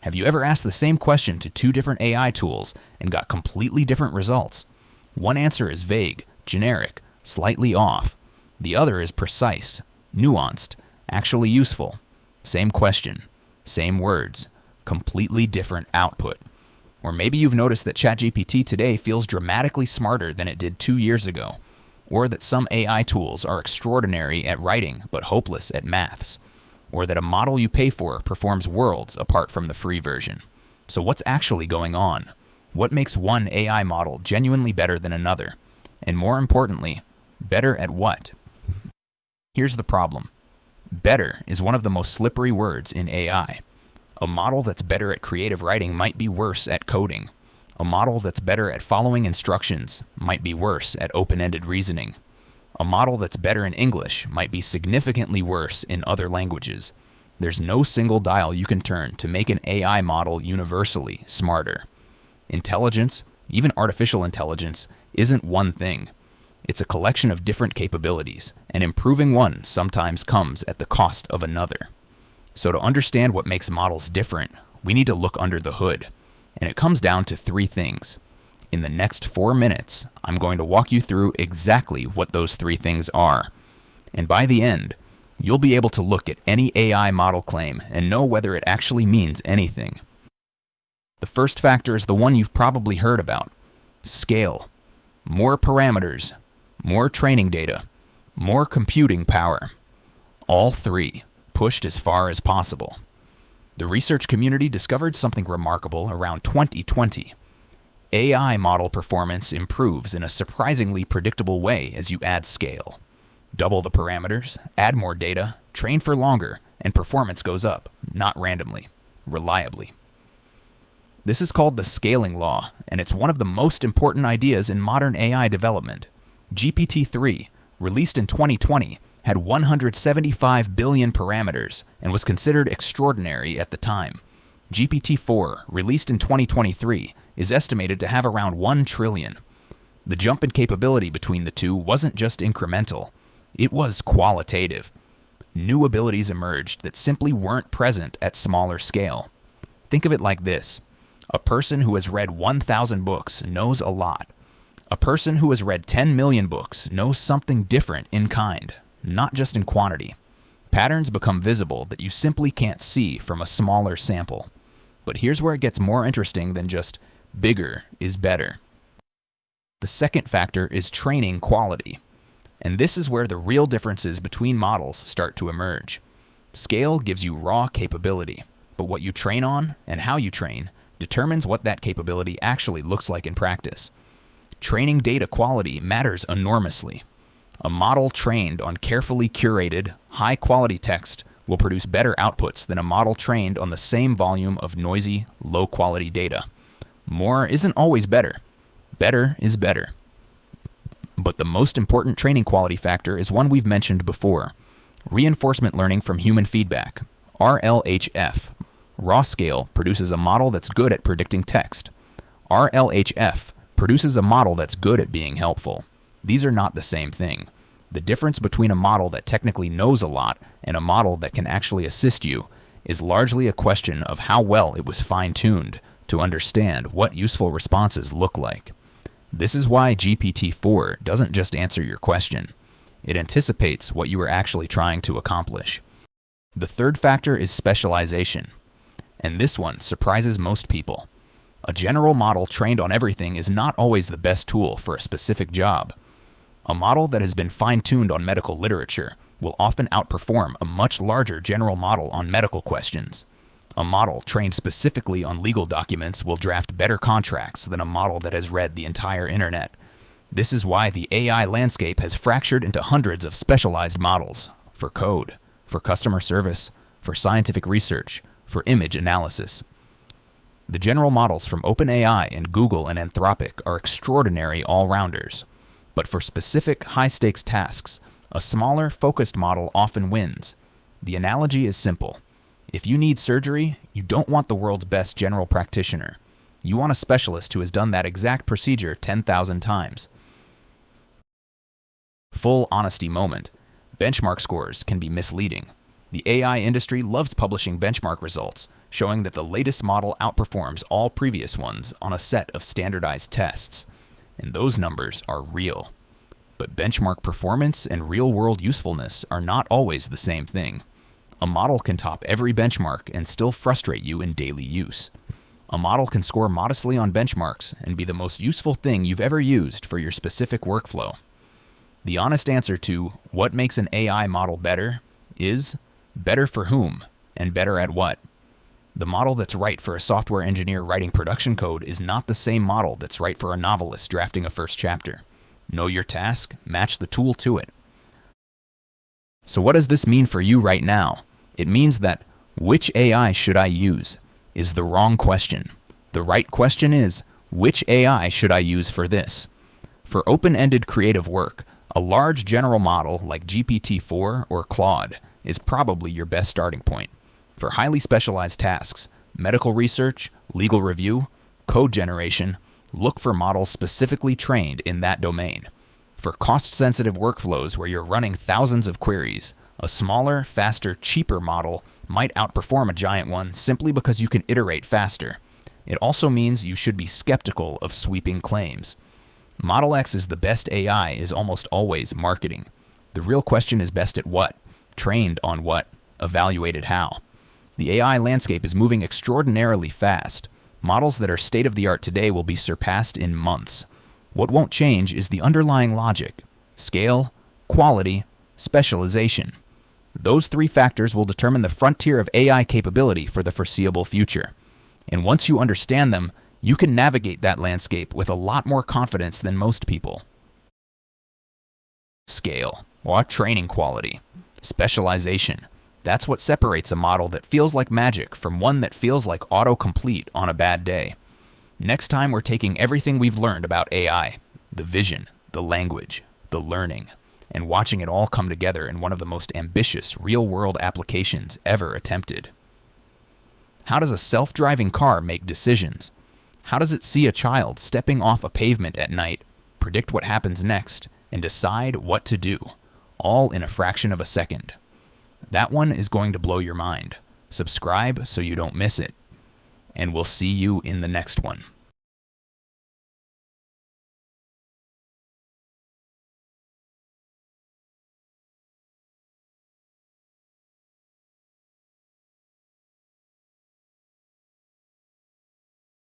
Have you ever asked the same question to two different AI tools and got completely different results? One answer is vague, generic, slightly off. The other is precise, nuanced, actually useful. Same question, same words, completely different output. Or maybe you've noticed that ChatGPT today feels dramatically smarter than it did 2 years ago, or that some AI tools are extraordinary at writing but hopeless at maths, or that a model you pay for performs worlds apart from the free version. So what's actually going on? What makes one AI model genuinely better than another? And more importantly, better at what? Here's the problem. Better is one of the most slippery words in AI. A model that's better at creative writing might be worse at coding. A model that's better at following instructions might be worse at open-ended reasoning. A model that's better in English might be significantly worse in other languages. There's no single dial you can turn to make an AI model universally smarter. Intelligence, even artificial intelligence, isn't one thing. It's a collection of different capabilities, and improving one sometimes comes at the cost of another. So to understand what makes models different, we need to look under the hood. And it comes down to 3 things. In the next 4 minutes, I'm going to walk you through exactly what those 3 things are. And by the end, you'll be able to look at any AI model claim and know whether it actually means anything. The first factor is the one you've probably heard about: scale. More parameters, more training data, more computing power. All 3 pushed as far as possible. The research community discovered something remarkable around 2020. AI model performance improves in a surprisingly predictable way as you add scale. Double the parameters, add more data, train for longer, and performance goes up, not randomly, reliably. This is called the scaling law, and it's one of the most important ideas in modern AI development. GPT-3, released in 2020, had 175 billion parameters and was considered extraordinary at the time. GPT-4, released in 2023, is estimated to have around 1 trillion. The jump in capability between the two wasn't just incremental, it was qualitative. New abilities emerged that simply weren't present at smaller scale. Think of it like this. A person who has read 1,000 books knows a lot. A person who has read 10 million books knows something different in kind, not just in quantity. Patterns become visible that you simply can't see from a smaller sample. But here's where it gets more interesting than just bigger is better. The second factor is training quality. And this is where the real differences between models start to emerge. Scale gives you raw capability, but what you train on and how you train determines what that capability actually looks like in practice. Training data quality matters enormously. A model trained on carefully curated, high-quality text will produce better outputs than a model trained on the same volume of noisy, low-quality data. More isn't always better. Better is better. But the most important training quality factor is one we've mentioned before: reinforcement learning from human feedback, RLHF. Raw scale produces a model that's good at predicting text. RLHF produces a model that's good at being helpful. These are not the same thing. The difference between a model that technically knows a lot and a model that can actually assist you is largely a question of how well it was fine-tuned to understand what useful responses look like. This is why GPT-4 doesn't just answer your question. It anticipates what you are actually trying to accomplish. The third factor is specialization. And this one surprises most people. A general model trained on everything is not always the best tool for a specific job. A model that has been fine-tuned on medical literature will often outperform a much larger general model on medical questions. A model trained specifically on legal documents will draft better contracts than a model that has read the entire internet. This is why the AI landscape has fractured into hundreds of specialized models for code, for customer service, for scientific research, for image analysis. The general models from OpenAI and Google and Anthropic are extraordinary all-rounders. But for specific high-stakes tasks, a smaller, focused model often wins. The analogy is simple. If you need surgery, you don't want the world's best general practitioner. You want a specialist who has done that exact procedure 10,000 times. Full honesty moment. Benchmark scores can be misleading. The AI industry loves publishing benchmark results, showing that the latest model outperforms all previous ones on a set of standardized tests. And those numbers are real. But benchmark performance and real-world usefulness are not always the same thing. A model can top every benchmark and still frustrate you in daily use. A model can score modestly on benchmarks and be the most useful thing you've ever used for your specific workflow. The honest answer to what makes an AI model better is better for whom and better at what. The model that's right for a software engineer writing production code is not the same model that's right for a novelist drafting a first chapter. Know your task, match the tool to it. So what does this mean for you right now? It means that which AI should I use is the wrong question. The right question is, which AI should I use for this? For open-ended creative work, a large general model like GPT-4 or Claude is probably your best starting point. For highly specialized tasks, medical research, legal review, code generation, look for models specifically trained in that domain. For cost-sensitive workflows where you're running thousands of queries, a smaller, faster, cheaper model might outperform a giant one simply because you can iterate faster. It also means you should be skeptical of sweeping claims. Model X is the best AI is almost always marketing. The real question is best at what? Trained on what? Evaluated how? The AI landscape is moving extraordinarily fast. Models that are state-of-the-art today will be surpassed in months. What won't change is the underlying logic: scale, quality, specialization. Those three factors will determine the frontier of AI capability for the foreseeable future. And once you understand them, you can navigate that landscape with a lot more confidence than most people. Scale, or training quality. Specialization. That's what separates a model that feels like magic from one that feels like autocomplete on a bad day. Next time, we're taking everything we've learned about AI, the vision, the language, the learning, and watching it all come together in one of the most ambitious real-world applications ever attempted. How does a self-driving car make decisions? How does it see a child stepping off a pavement at night, predict what happens next, and decide what to do, all in a fraction of a second? That one is going to blow your mind. Subscribe so you don't miss it. And we'll see you in the next one.